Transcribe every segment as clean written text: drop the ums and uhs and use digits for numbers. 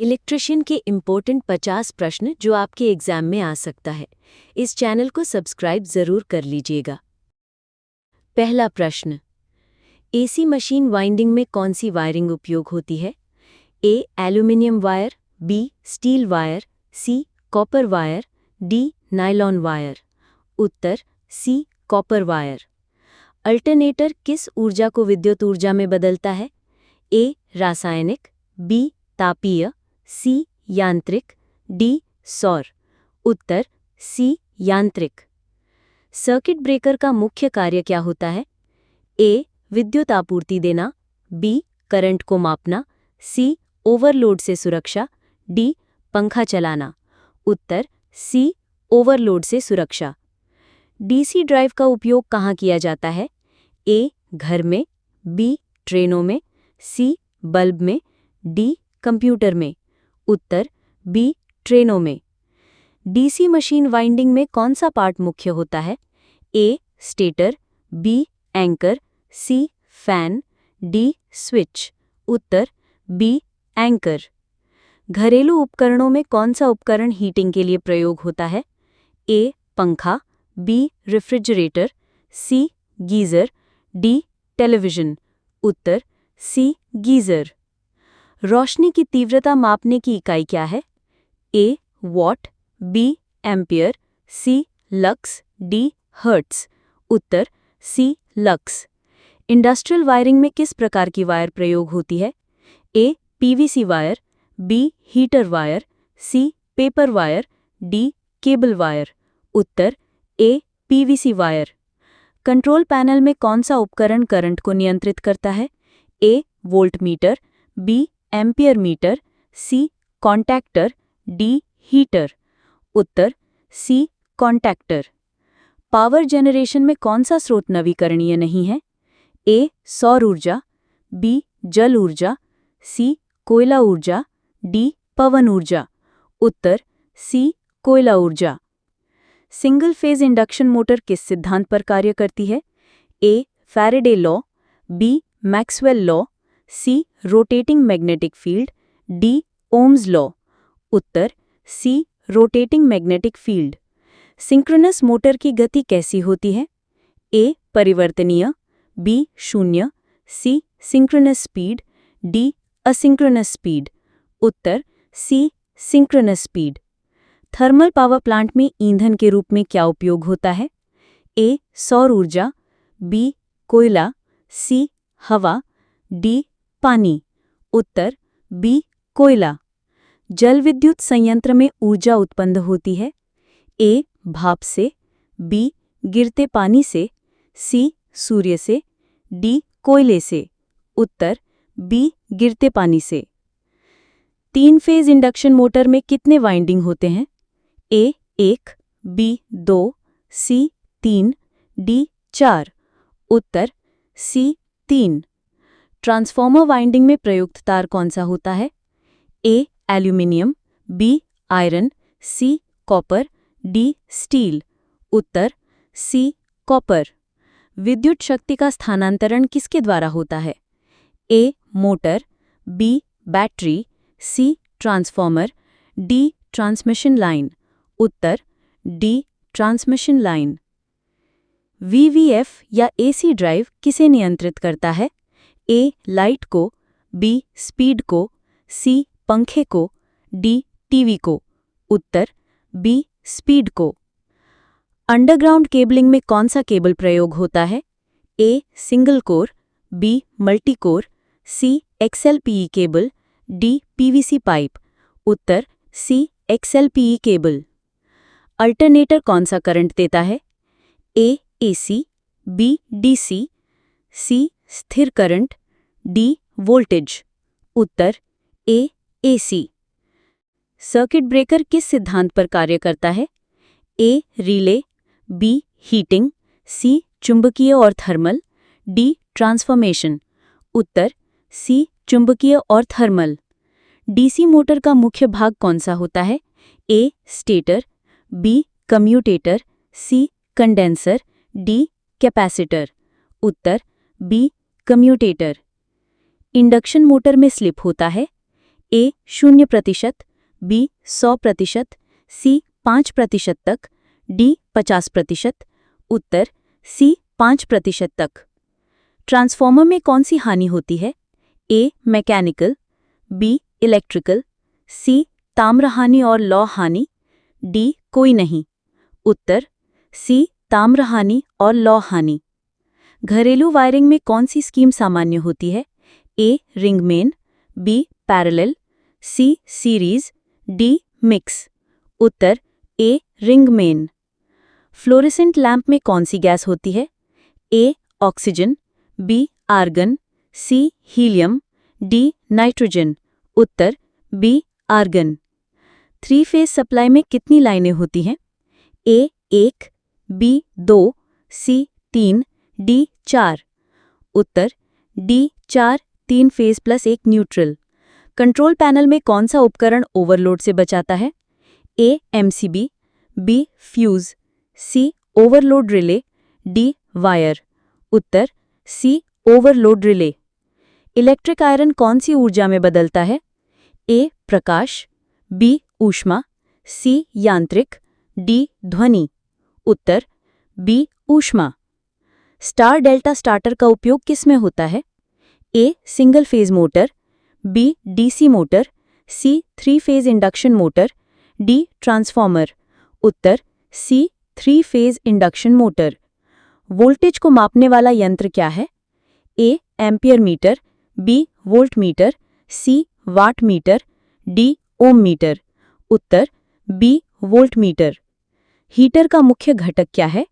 Electrician के important 50 प्रश्न जो आपके एग्जाम में आ सकता है। इस चैनल को सब्सक्राइब जरूर कर लीजिएगा। पहला प्रश्न, एसी मशीन वाइंडिंग में कौन सी वायरिंग उपयोग होती है? A aluminium wire, B steel wire, C copper wire, D nylon wire. उत्तर सी कॉपर वायर। अल्टरनेटर किस ऊर्जा को विद्युत ऊर्जा में बदलता है? ए रासायनिक, बी तापीय, सी यांत्रिक, डी सौर। उत्तर सी यांत्रिक। सर्किट ब्रेकर का मुख्य कार्य क्या होता है? ए विद्युत आपूर्ति देना, बी करंट को मापना, सी ओवरलोड से सुरक्षा, डी पंखा चलाना। उत्तर सी ओवरलोड से सुरक्षा। डीसी ड्राइव का उपयोग कहाँ किया जाता है? ए घर में, बी ट्रेनों में, सी बल्ब में, डी कंप्यूटर में। उत्तर बी ट्रेनों में। डीसी मशीन वाइंडिंग में कौन सा पार्ट मुख्य होता है? ए स्टेटर, बी एंकर, सी फैन, डी स्विच। उत्तर बी एंकर। घरेलू उपकरणों में कौन सा उपकरण हीटिंग के लिए प्रयोग होता है? ए पंखा, B refrigerator, C geyser, D television. उत्तर सी गीजर। रोशनी की तीव्रता मापने की इकाई क्या है? A watt, B ampere, C lux, D hertz. उत्तर सी लक्स। इंडस्ट्रियल वायरिंग में किस प्रकार की वायर प्रयोग होती है? A PVC wire, B heater wire, C paper wire, D cable wire. उत्तर A PVC wire. Control panel में कौन सा उपकरण करंट को नियंत्रित करता है? ए volt meter, B ampere meter, C contactor, D heater. उत्तर सी कॉन्टैक्टर। पावर जनरेशन में कौन सा स्रोत नवीकरणीय नहीं है? ए सौर ऊर्जा, बी जल ऊर्जा, सी कोयला ऊर्जा, डी पवन ऊर्जा। उत्तर सी कोयला ऊर्जा। सिंगल फेज इंडक्शन मोटर किस सिद्धांत पर कार्य करती है? A Faraday law, B Maxwell law, C rotating magnetic field, D Ohm's law. उत्तर C rotating magnetic field. Synchronous motor की गति कैसी होती है? ए परिवर्तनीय, बी शून्य, C synchronous speed, D asynchronous speed. उत्तर C synchronous speed. Thermal power plant में ईंधन के रूप में क्या उपयोग होता है? ए सौर ऊर्जा, बी कोयला, सी हवा, डी पानी। उत्तर बी कोयला। जल विद्युत संयंत्र में ऊर्जा उत्पन्न होती है? ए भाप से, बी गिरते पानी से, सी सूर्य से, डी कोयले से। उत्तर बी गिरते पानी से। 3 फेज इंडक्शन मोटर में कितने वाइंडिंग होते हैं? A 1, B 2, C 3, D 4। उत्तर सी 3। ट्रांसफॉर्मर वाइंडिंग में प्रयुक्त तार कौन सा होता है? A aluminium, B iron, C copper, D steel. उत्तर सी कॉपर। विद्युत शक्ति का स्थानांतरण किसके द्वारा होता है? A motor, B battery, C transformer, D transmission line. उत्तर डी ट्रांसमिशन लाइन। वीवीएफ या एसी ड्राइव किसे नियंत्रित करता है? ए लाइट को, बी स्पीड को, सी पंखे को, डी टीवी को। उत्तर बी स्पीड को। अंडरग्राउंड केबलिंग में कौन सा केबल प्रयोग होता है? A single core, B multi core, C XLPE cable, D PVC pipe. उत्तर सी एक्सएलपीई केबल। अल्टरनेटर कौन सा करंट देता है? A AC, B DC, C स्थिर करंट, डी वोल्टेज। उत्तर ए एसी। सर्किट ब्रेकर किस सिद्धांत पर कार्य करता है? A relay, B heating, C चुंबकीय और थर्मल, डी ट्रांसफॉर्मेशन। उत्तर सी चुंबकीय और थर्मल। डीसी मोटर का मुख्य भाग कौन सा होता है? ए स्टेटर, बी कम्यूटेटर, सी कंडेंसर, डी कैपेसिटर। उत्तर बी कम्यूटेटर। इंडक्शन मोटर में स्लिप होता है? ए 0%, बी 100%, सी 5% तक, डी 50%। उत्तर सी 5% तक। ट्रांसफॉर्मर में कौन सी हानि होती है? ए मैकेनिकल, बी इलेक्ट्रिकल, सी ताम्र हानि और लौह हानि, डी कोई नहीं। उत्तर सी ताम्र हानि और लौह हानि। घरेलू वायरिंग में कौन सी स्कीम सामान्य होती है? A ring main, B parallel, C series, D mix. उत्तर A ring main. Fluorescent lamp में कौन सी गैस होती है? A oxygen, B argon, C helium, D nitrogen. उत्तर बी आर्गन। 3 फेज सप्लाई में कितनी लाइनें होती हैं? A 1, B 2, C 3, D 4। उत्तर D 4, 3 phase plus 1 neutral. Control panel में कौन सा उपकरण ओवरलोड से बचाता है? ए एमसीबी, बी फ्यूज, सी ओवरलोड रिले, डी वायर। उत्तर सी ओवरलोड रिले। इलेक्ट्रिक आयरन कौन सी ऊर्जा में बदलता है? ए प्रकाश, बी ऊष्मा, सी यांत्रिक, डी ध्वनि। उत्तर बी ऊष्मा। स्टार डेल्टा स्टार्टर का उपयोग किस में होता है? A single phase motor, B DC motor, C 3 phase induction motor, D transformer. उत्तर C 3 phase induction motor. Voltage को मापने वाला यंत्र क्या है? A ampere meter, B volt meter, C watt meter, D ohm meter. उत्तर बी वोल्ट मीटर। हीटर का मुख्य घटक क्या है?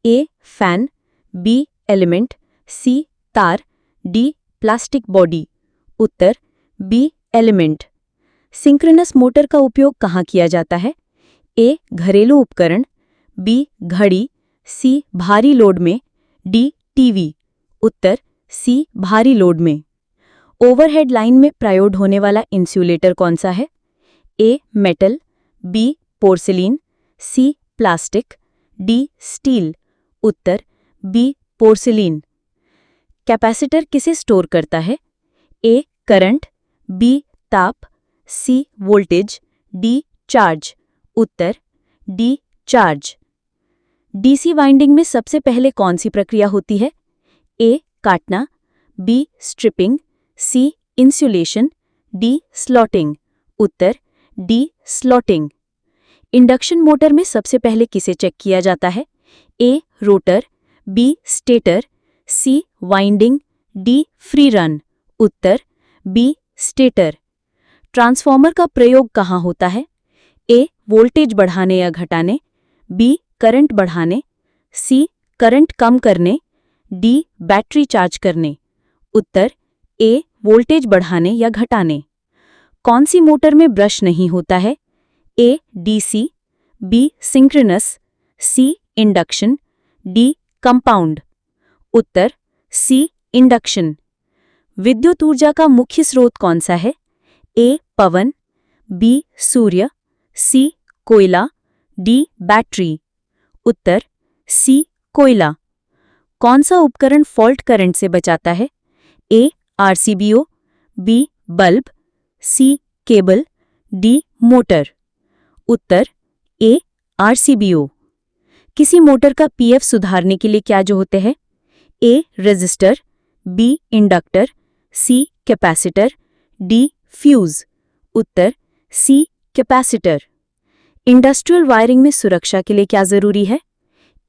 ए फैन, बी एलिमेंट, सी तार, डी प्लास्टिक बॉडी। उत्तर बी एलिमेंट। सिंक्रोनस मोटर का उपयोग कहाँ किया जाता है? ए घरेलू उपकरण, बी घड़ी, सी भारी लोड में, डी टीवी। उत्तर सी भारी लोड में। ओवरहेड लाइन में प्रयोग होने वाला इंसुलेटर कौन सा है? A metal, B porcelain, C plastic, D steel. उत्तर बी पोर्सिलीन। कैपेसिटर किसे स्टोर करता है? ए करंट, बी ताप, सी वोल्टेज, डी चार्ज। उत्तर डी चार्ज। डीसी वाइंडिंग में सबसे पहले कौन सी प्रक्रिया होती है? ए काटना, बी स्ट्रिपिंग, सी इंसुलेशन, डी स्लॉटिंग। उत्तर डी स्लॉटिंग। इंडक्शन मोटर में सबसे पहले किसे चेक किया जाता है? ए rotor, B stator, C winding, D free run. उत्तर बी स्टेटर। ट्रांसफॉर्मर का प्रयोग कहाँ होता है? ए वोल्टेज बढ़ाने या घटाने, बी करंट बढ़ाने, सी करंट कम करने, डी बैटरी चार्ज करने। उत्तर ए वोल्टेज बढ़ाने या घटाने। कौन सी मोटर में ब्रश नहीं होता है? A DC, B synchronous, C induction, D compound. Uttar C induction. विद्युत ऊर्जा का मुख्य स्रोत कौन सा है? ए पवन, बी सूर्य, सी कोयला, डी बैटरी। उत्तर सी कोयला। कौन सा उपकरण फॉल्ट करंट से बचाता है? A RCBO, B bulb, C cable, D motor. उत्तर ए आरसीबीओ। किसी मोटर का पीएफ सुधारने के लिए क्या जो होते हैं? A resistor, B inductor, C capacitor, D fuse. उत्तर सी कैपेसिटर। इंडस्ट्रियल वायरिंग में सुरक्षा के लिए क्या जरूरी है?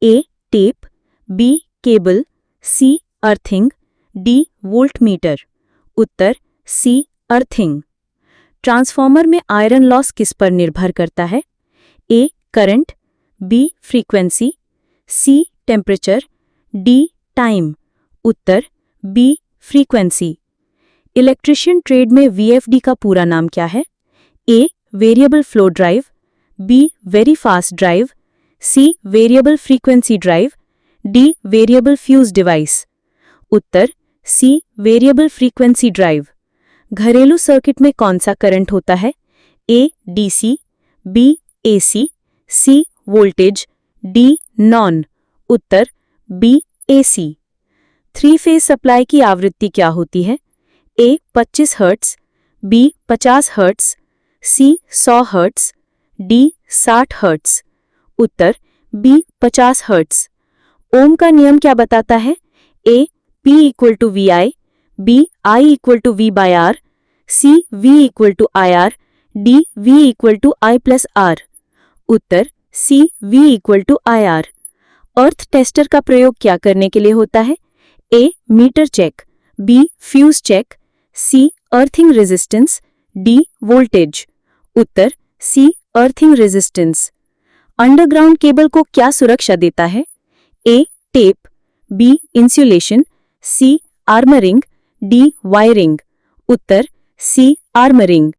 A tape, B cable, C earthing, D volt meter. उत्तर सी अर्थिंग। ट्रांसफॉर्मर में आयरन लॉस किस पर निर्भर करता है? A current, B frequency, C temperature, D time. उत्तर बी फ्रीक्वेंसी। इलेक्ट्रिशियन ट्रेड में वीएफडी का पूरा नाम क्या है? A variable flow drive, be very fast drive, C variable frequency drive, D variable fuse device. उत्तर सी वेरिएबल फ्रीक्वेंसी ड्राइव। घरेलू circuit में कौन सा करंट होता है? A DC, B AC, C voltage, D none. उत्तर बी एसी। 3 फेज सप्लाई की आवृत्ति क्या होती है? A 25 hertz, B 50 hertz, C 100 hertz, D 60 hertz. उत्तर बी 50 हर्ट्ज। ओम का नियम क्या बताता है? A P equal to we I, B I equal to V by R, C V equal to I R, D V equal to I plus R. उत्तर C V equal to I R. Earth tester का प्रयोग क्या करने के लिए होता है? A meter check, B fuse check, C earthing resistance, D voltage. उत्तर C earthing resistance. Underground cable को क्या सुरक्षा देता है? A tape, B insulation, C armouring, D wiring. उत्तर सी आर्मरिंग।